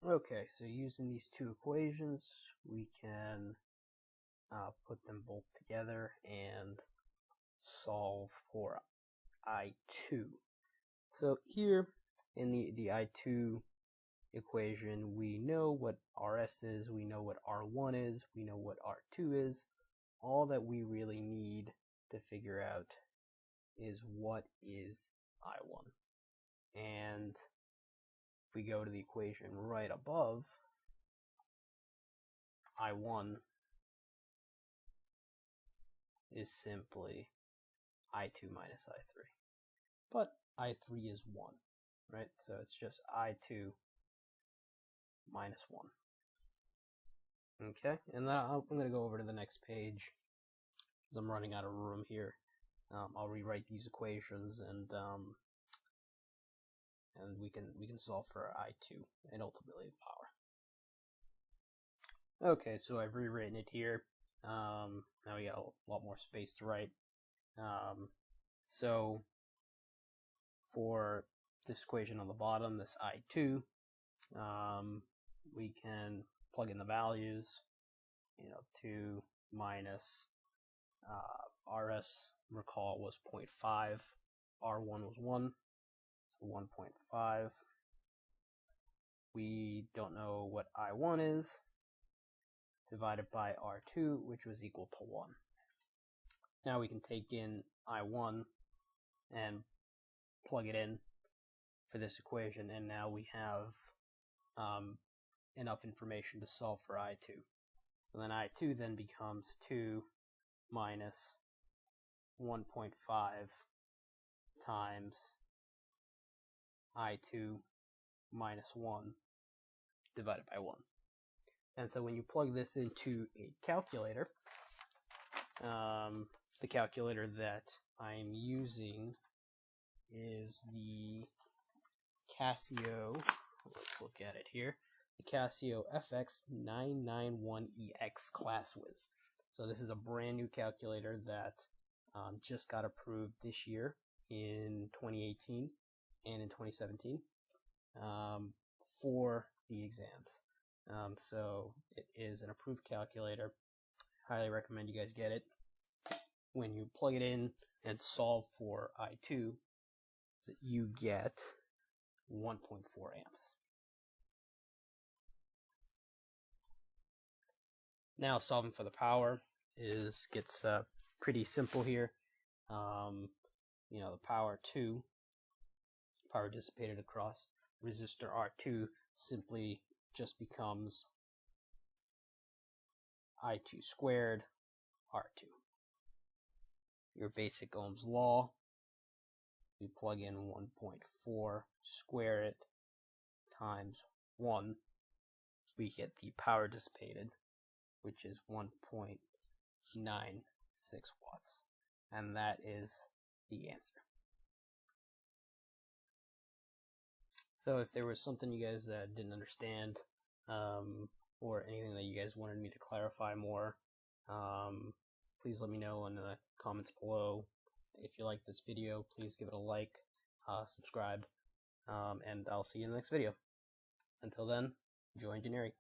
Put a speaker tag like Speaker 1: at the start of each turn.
Speaker 1: Okay, so using these two equations, we can put them both together and solve for I2. So here in the I2 equation, we know what RS is, we know what R1 is, we know what R2 is. All that we really need to figure out is what is I1. And if we go to the equation right above, I1 is simply I2 minus I3. But I3 is 1, right? So it's just I2 minus 1. Okay, and then I'm going to go over to the next page because I'm running out of room here. I'll rewrite these equations and we can solve for I2 and ultimately the power. Okay, so I've rewritten it here. Now we got a lot more space to write. So for this equation on the bottom, this I2, we can plug in the values. 2 minus RS, recall, was 0.5. R1 was 1, so 1.5. We don't know what I1 is, divided by R2, which was equal to 1. Now we can take in I1 and plug it in for this equation, and now we have enough information to solve for I2. So then I2 then becomes 2 minus 1.5 times I2 minus 1 divided by 1. And so when you plug this into a calculator, the calculator that I'm using is the Casio, let's look at it here, the Casio FX991EX ClassWiz. So this is a brand new calculator that just got approved this year in 2018 and in 2017 for the exams. So it is an approved calculator. Highly recommend you guys get it. When you plug it in and solve for I2, you get 1.4 amps. Now solving for the power gets pretty simple here. The power dissipated across resistor R2 simply just becomes I2 squared R2. Your basic Ohm's law, we plug in 1.4, square it, times 1, we get the power dissipated, which is 1.96 watts. And that is the answer. So if there was something you guys didn't understand, or anything that you guys wanted me to clarify more, please let me know in the comments below. If you like this video, please give it a like, subscribe, and I'll see you in the next video. Until then, enjoy engineering.